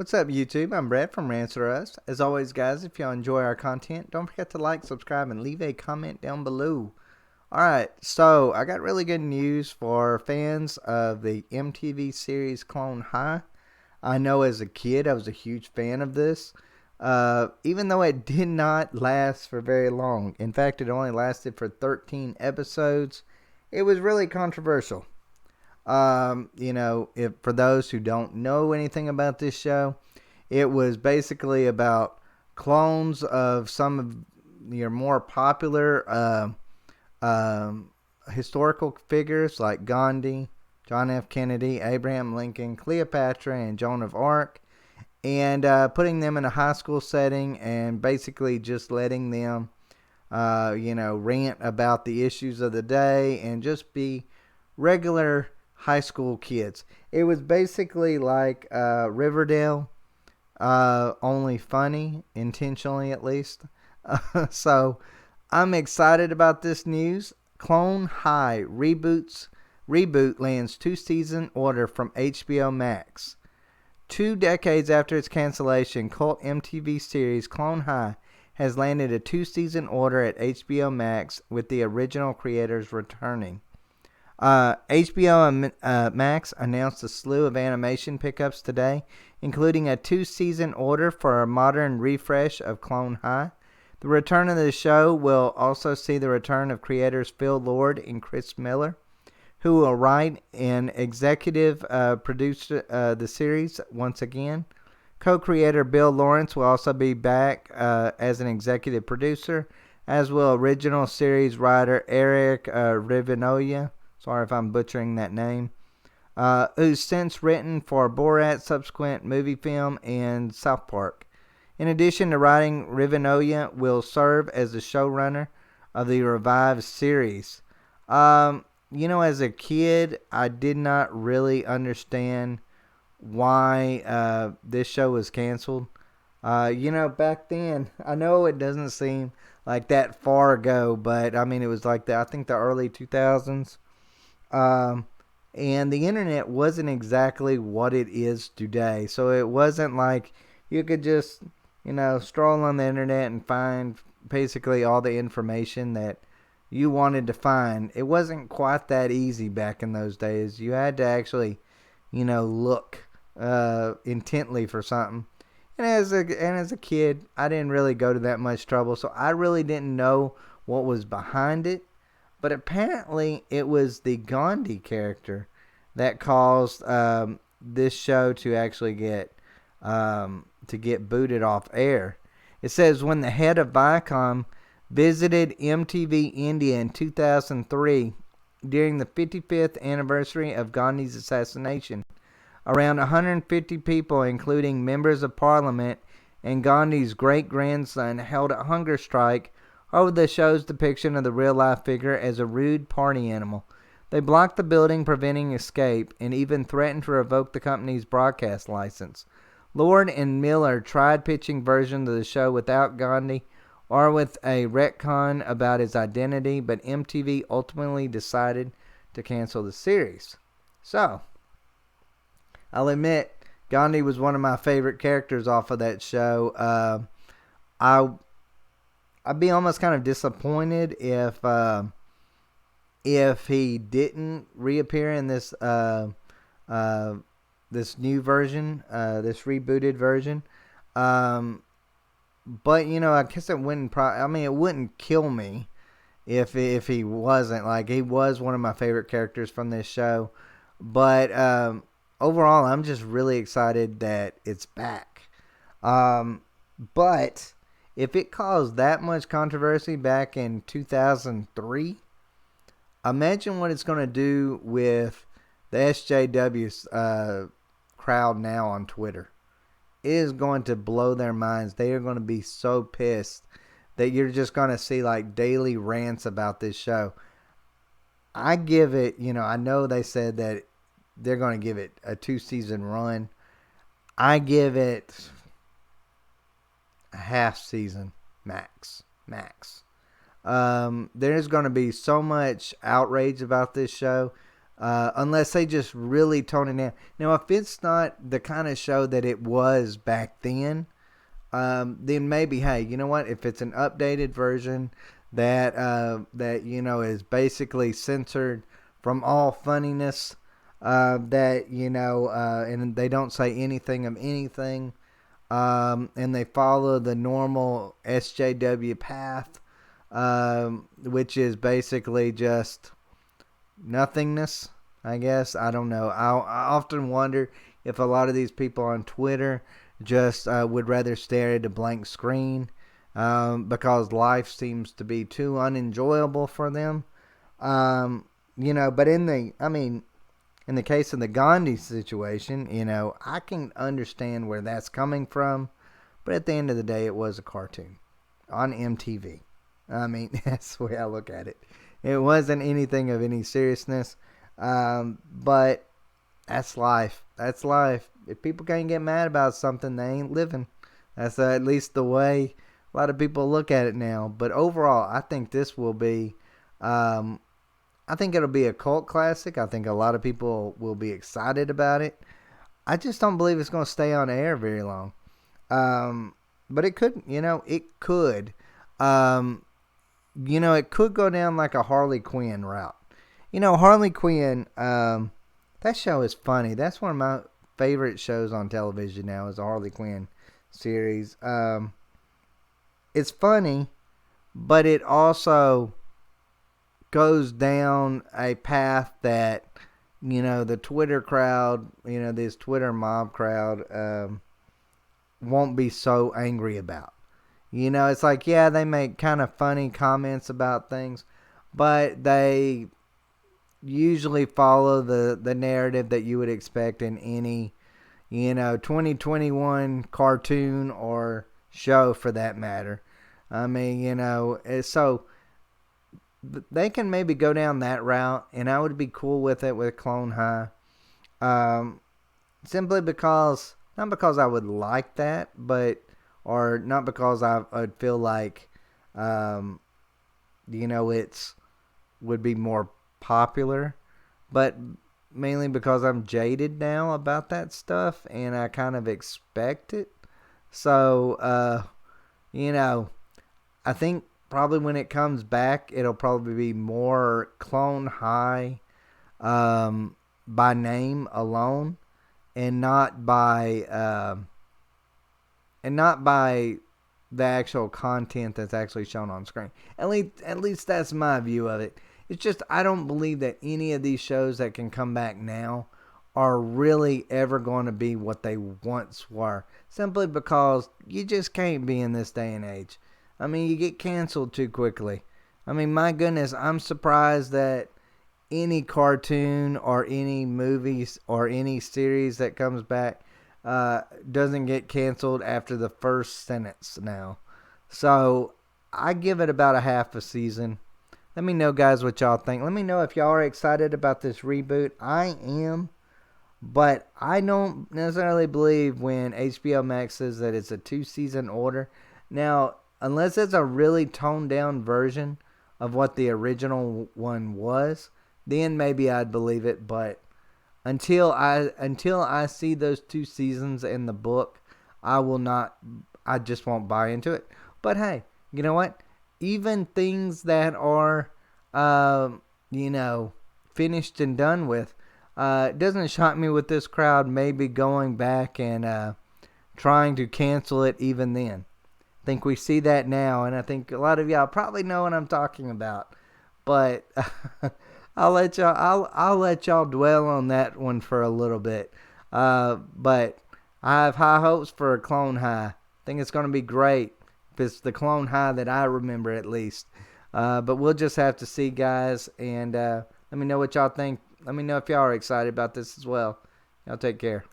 What's up, YouTube? I'm Brett from Rants. As always, guys, if y'all enjoy our content, don't forget to like, subscribe, and leave a comment down below. Alright, so I got really good news for fans of the MTV series Clone High. I know as a kid I was a huge fan of this, even though it did not last for very long. In fact, it only lasted for 13 episodes. It was really controversial. If for those who don't know anything about this show, it was basically about clones of some of your more popular historical figures like Gandhi, John F. Kennedy, Abraham Lincoln, Cleopatra, and Joan of Arc, and putting them in a high school setting and basically just letting them, rant about the issues of the day and just be regular high school kids. It was basically like Riverdale, only funny, intentionally at least. So I'm excited about this news. Clone High Reboot lands 2-season order from HBO Max. 2 decades after its cancellation, cult MTV series Clone High has landed a 2-season order at HBO Max, with the original creators returning. HBO Max announced a slew of animation pickups today, including a 2-season order for a modern refresh of Clone High. The return of the show will also see the return of creators Phil Lord and Chris Miller, who will write and executive produce the series once again. Co-creator Bill Lawrence will also be back as an executive producer, as will original series writer Eric Rivinoya. Sorry if I'm butchering that name. Who's since written for Borat, subsequent movie film, and South Park. In addition to writing, Rivinoya will serve as the showrunner of the revived series. As a kid, I did not really understand why this show was canceled. Back then, I know it doesn't seem like that far ago, but I mean, it was like I think the early 2000s. And the internet wasn't exactly what it is today. So it wasn't like you could just, stroll on the internet and find basically all the information that you wanted to find. It wasn't quite that easy back in those days. You had to actually, look intently for something. And as a kid, I didn't really go to that much trouble, so I really didn't know what was behind it. But apparently, it was the Gandhi character that caused this show to actually get booted off air. It says when the head of Viacom visited MTV India in 2003 during the 55th anniversary of Gandhi's assassination, around 150 people, including members of parliament and Gandhi's great-grandson, held a hunger strike over the show's depiction of the real-life figure as a rude party animal. They blocked the building, preventing escape, and even threatened to revoke the company's broadcast license. Lord and Miller tried pitching versions of the show without Gandhi or with a retcon about his identity, but MTV ultimately decided to cancel the series. So, I'll admit, Gandhi was one of my favorite characters off of that show. I'd be almost kind of disappointed if he didn't reappear in this this new version, this rebooted version. But I guess it wouldn't. It wouldn't kill me if he wasn't. Like, he was one of my favorite characters from this show. But overall, I'm just really excited that it's back. But if it caused that much controversy back in 2003, imagine what it's going to do with the SJW crowd now on Twitter. It is going to blow their minds. They are going to be so pissed that you're just going to see like daily rants about this show. I give it, I know they said that they're going to give it a 2-season run. I give it a half season max. There's going to be so much outrage about this show. unless they just really tone it down. Now, if it's not the kind of show that it was back then maybe, hey, you know what? If it's an updated version that is basically censored from all funniness, and they don't say anything of anything, and they follow the normal SJW path, which is basically just nothingness, I guess. I don't know. I often wonder if a lot of these people on Twitter just would rather stare at a blank screen, because life seems to be too unenjoyable for them. But in the case of the Gandhi situation, I can understand where that's coming from, but at the end of the day, it was a cartoon on MTV. That's the way I look at it. It wasn't anything of any seriousness, but that's life. That's life. If people can't get mad about something, they ain't living. That's at least the way a lot of people look at it now. But overall, I think this will be, I think it'll be a cult classic. I think a lot of people will be excited about it. I just don't believe it's going to stay on air very long. But it could, it could. It could go down like a Harley Quinn route. Harley Quinn, that show is funny. That's one of my favorite shows on television now, is the Harley Quinn series. It's funny, but it also goes down a path that, the Twitter crowd, this Twitter mob crowd, won't be so angry about. It's like, yeah, they make kind of funny comments about things, but they usually follow the narrative that you would expect in any, 2021 cartoon or show for that matter. So they can maybe go down that route, and I would be cool with it with Clone High. Simply because, not because I would like that, or not because I'd feel like, it's would be more popular, but mainly because I'm jaded now about that stuff, and I kind of expect it. So, I think probably when it comes back, it'll probably be more Clone High, by name alone, and not by the actual content that's actually shown on screen. At least that's my view of it. It's just, I don't believe that any of these shows that can come back now are really ever going to be what they once were. Simply because you just can't be in this day and age. You get canceled too quickly. My goodness, I'm surprised that any cartoon or any movies or any series that comes back doesn't get canceled after the first sentence now. So I give it about a half a season. Let me know, guys, what y'all think. Let me know if y'all are excited about this reboot. I am, but I don't necessarily believe when HBO Max says that it's a 2-season order. Now, unless it's a really toned down version of what the original one was, then maybe I'd believe it. But until I see those 2 seasons in the book, I just won't buy into it. But hey, you know what? Even things that are, finished and done with, it doesn't shock me with this crowd maybe going back and trying to cancel it even then. I think we see that now, and I think a lot of y'all probably know what I'm talking about. But I'll let y'all dwell on that one for a little bit. But I have high hopes for Clone High. I think it's going to be great. If it's the Clone High that I remember, at least. But we'll just have to see, guys. And let me know what y'all think. Let me know if y'all are excited about this as well. Y'all take care.